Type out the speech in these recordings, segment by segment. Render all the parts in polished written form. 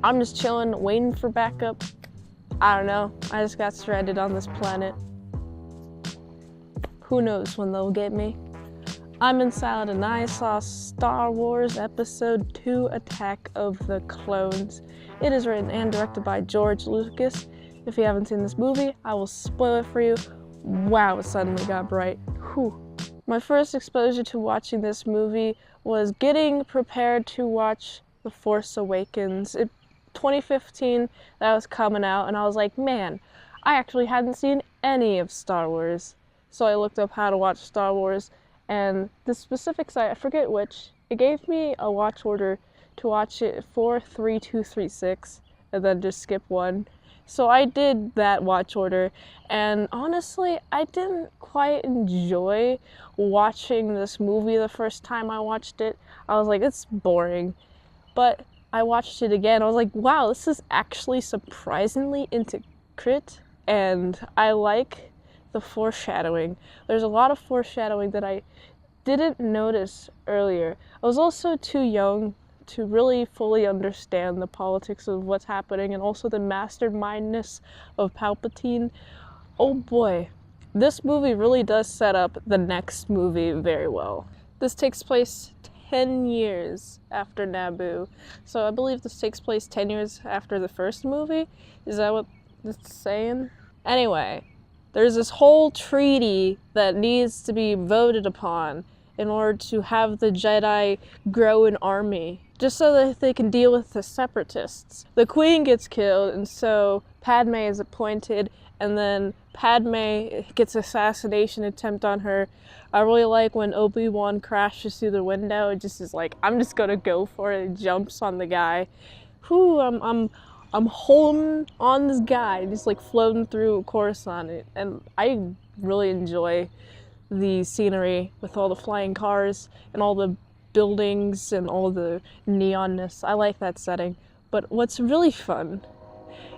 I'm just chilling, waiting for backup. I don't know, I just got stranded on this planet. Who knows when they'll get me? I'm in Salad and I saw Star Wars Episode 2 Attack of the Clones. It is written and directed by George Lucas. If you haven't seen this movie, I will spoil it for you. Wow, it suddenly got bright. Whew. My first exposure to watching this movie was getting prepared to watch The Force Awakens. 2015, that was coming out, and I was like, man, I actually hadn't seen any of Star Wars. So I looked up how to watch Star Wars, and the specific site, I forget which, it gave me a watch order to watch it 4-3-2-3-6, and then just skip one. So I did that watch order, and honestly, I didn't quite enjoy watching this movie the first time I watched it. I was like, it's boring. But I watched it again, I was like, wow, this is actually surprisingly intricate, and I like the foreshadowing. There's a lot of foreshadowing that I didn't notice earlier. I was also too young to really fully understand the politics of what's happening and also the mastermindness of Palpatine. Oh boy, this movie really does set up the next movie very well. This takes place 10 years after Naboo, so I believe this takes place 10 years after the first movie? Is that what it's saying? Anyway, there's this whole treaty that needs to be voted upon in order to have the Jedi grow an army, just so that they can deal with the separatists. The Queen gets killed, and so Padme is appointed, and then Padme gets an assassination attempt on her. I really like when Obi-Wan crashes through the window. It just is like, I'm just gonna go for it, and jumps on the guy. Whew, I'm holding on this guy, just like floating through Coruscant, and I really enjoy the scenery with all the flying cars and all the buildings and all the neonness. I like that setting. But what's really fun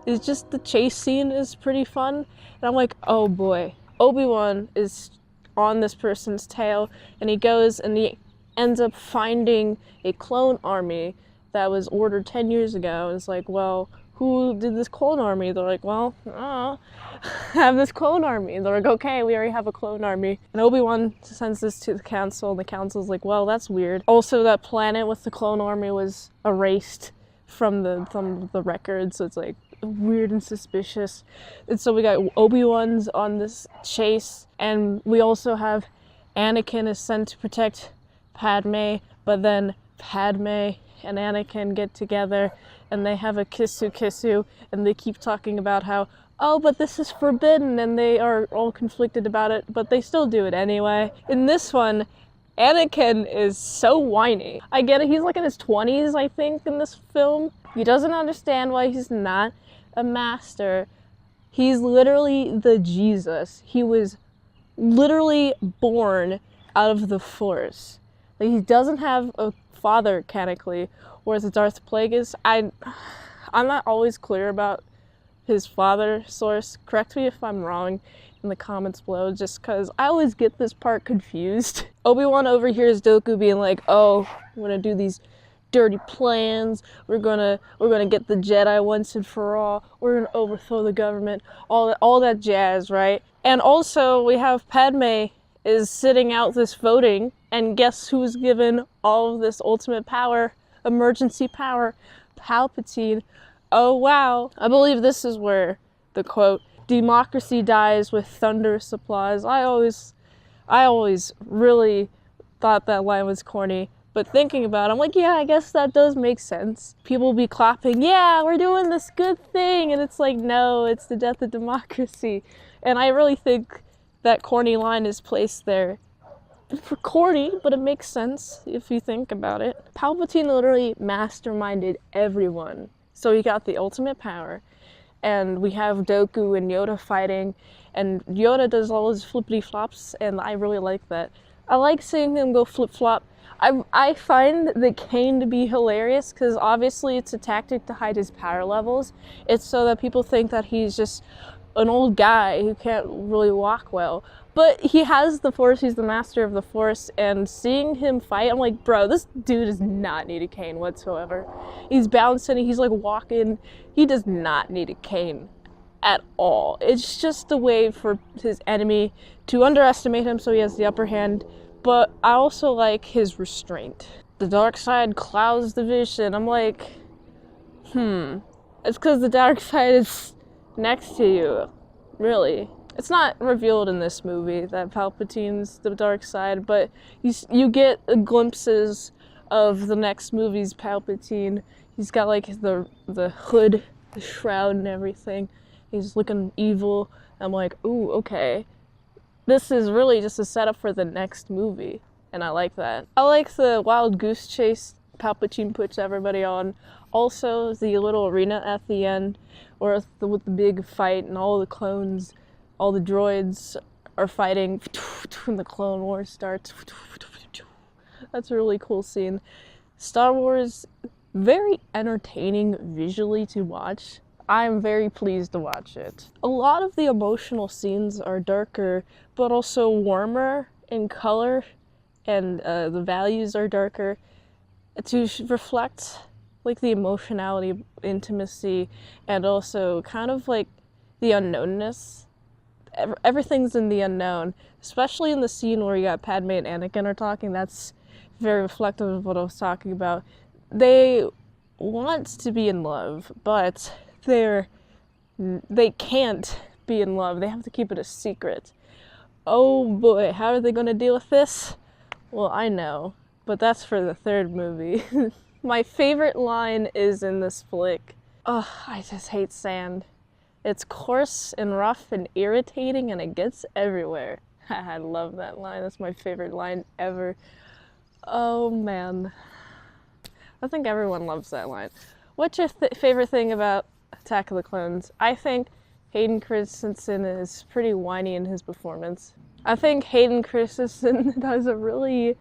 is just the chase scene is pretty fun. And I'm like, oh boy, Obi-Wan is on this person's tail, and he goes and he ends up finding a clone army that was ordered 10 years ago. And it's like, well, who did this clone army? They're like, well, have this clone army. And they're like, okay, we already have a clone army. And Obi-Wan sends this to the council, and the council's like, well, that's weird. Also, that planet with the clone army was erased from the record, so it's like weird and suspicious. And so we got Obi-Wan's on this chase, and we also have Anakin is sent to protect Padme, but then Padme and Anakin get together and they have a kissu, and they keep talking about how, oh, but this is forbidden, and they are all conflicted about it, but they still do it anyway. In this one, Anakin is so whiny. I get it, he's like in his 20s, I think, in this film. He doesn't understand why he's not a master. He's literally the Jesus. He was literally born out of the Force. Like, he doesn't have a father, canonically, whereas Darth Plagueis, I'm not always clear about his father source. Correct me if I'm wrong in the comments below, just because I always get this part confused. Obi-Wan overhears Dooku being like, oh, I'm gonna do these dirty plans, we're gonna get the Jedi once and for all, we're gonna overthrow the government, all that jazz, right? And also we have Padme is sitting out this voting, and guess who's given all of this ultimate power, emergency power? Palpatine. Oh wow. I believe this is where the quote, democracy dies with thunderous applause. I always really thought that line was corny, but thinking about it, I'm like, yeah, I guess that does make sense. People be clapping, yeah, we're doing this good thing, and it's like, no, it's the death of democracy. And I really think that corny line is placed there for corny, but it makes sense if you think about it. Palpatine literally masterminded everyone. So he got the ultimate power, and we have Dooku and Yoda fighting, and Yoda does all his flippity flops, and I really like that. I like seeing him go flip flop. I find the cane to be hilarious because obviously it's a tactic to hide his power levels. It's so that people think that he's just an old guy who can't really walk well. But he has the Force, he's the master of the Force, and seeing him fight, I'm like, bro, this dude does not need a cane whatsoever. He's bouncing, he's like walking, he does not need a cane at all. It's just a way for his enemy to underestimate him so he has the upper hand, but I also like his restraint. The dark side clouds the vision. I'm like, it's because the dark side is next to you, really. It's not revealed in this movie that Palpatine's the dark side, but you get glimpses of the next movie's Palpatine. He's got like the hood, the shroud and everything. He's looking evil. I'm like, ooh, okay. This is really just a setup for the next movie, and I like that. I like the wild goose chase Palpatine puts everybody on. Also, the little arena at the end, or with the big fight and all the clones, all the droids are fighting when the Clone Wars starts. That's a really cool scene. Star Wars, very entertaining visually to watch. I'm very pleased to watch it. A lot of the emotional scenes are darker, but also warmer in color, and the values are darker to reflect like the emotionality, intimacy, and also kind of like the unknownness. Everything's in the unknown, especially in the scene where you got Padme and Anakin are talking. That's very reflective of what I was talking about. They want to be in love, but they can't be in love. They have to keep it a secret. Oh boy, how are they going to deal with this? Well, I know, but that's for the third movie. My favorite line is in this flick. Oh, I just hate sand. It's coarse and rough and irritating, and it gets everywhere. I love that line. That's my favorite line ever. Oh man. I think everyone loves that line. What's your favorite thing about Attack of the Clones? I think Hayden Christensen is pretty whiny in his performance. I think Hayden Christensen does a really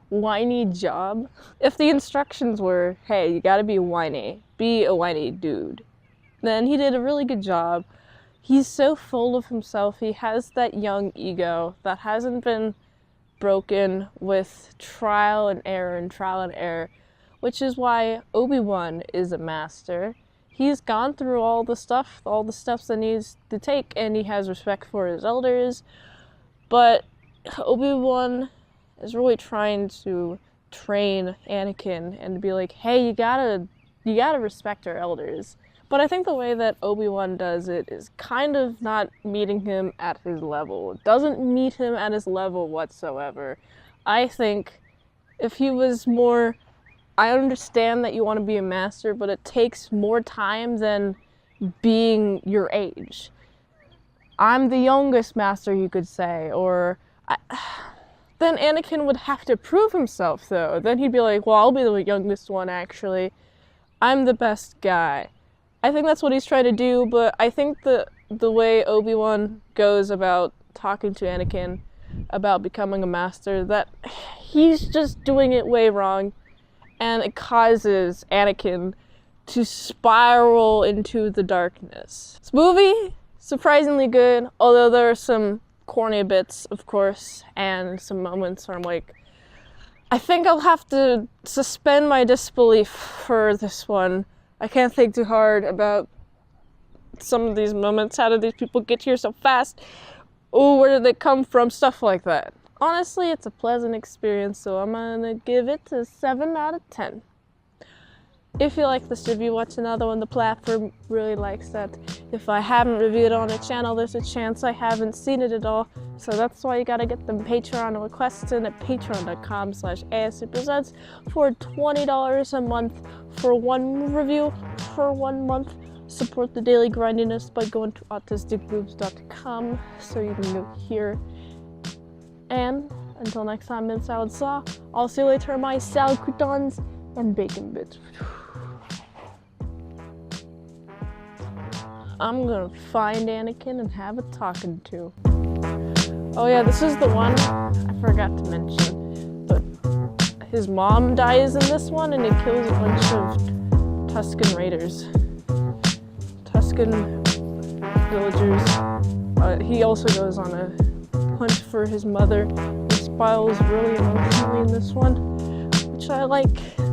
whiny job. If the instructions were, hey, you gotta be whiny, be a whiny dude, then he did a really good job. He's so full of himself. He has that young ego that hasn't been broken with trial and error, which is why Obi-Wan is a master. He's gone through all the steps that needs to take, and he has respect for his elders, but Obi-Wan is really trying to train Anakin and to be like, hey, you gotta respect our elders. But I think the way that Obi-Wan does it is kind of not meeting him at his level. It doesn't meet him at his level whatsoever. I think if he was more, I understand that you want to be a master, but it takes more time than being your age. I'm the youngest master, you could say, or then Anakin would have to prove himself, though. Then he'd be like, well, I'll be the youngest one, actually. I'm the best guy. I think that's what he's trying to do, but I think the way Obi-Wan goes about talking to Anakin about becoming a master, that he's just doing it way wrong, and it causes Anakin to spiral into the darkness. This movie, surprisingly good, although there are some corny bits, of course, and some moments where I'm like, I think I'll have to suspend my disbelief for this one. I can't think too hard about some of these moments. How did these people get here so fast? Oh, where did they come from? Stuff like that. Honestly, it's a pleasant experience, so I'm gonna give it a 7 out of 10. If you like this review, watch another one. The platform really likes that. If I haven't reviewed it on the channel, there's a chance I haven't seen it at all. So that's why you gotta get them Patreon requests in at patreon.com/ASEPresents for $20 a month for one review for 1 month. Support the daily grindiness by going to autisticboobs.com so you can go here. And until next time, mint salad saw. I'll see you later, my salad croutons and bacon bits. I'm gonna find Anakin and have a talking to. Oh yeah, this is the one I forgot to mention, but his mom dies in this one and it kills a bunch of Tusken Raiders. Tusken villagers. He also goes on a hunt for his mother. And Spiles really emotionally in this one, which I like.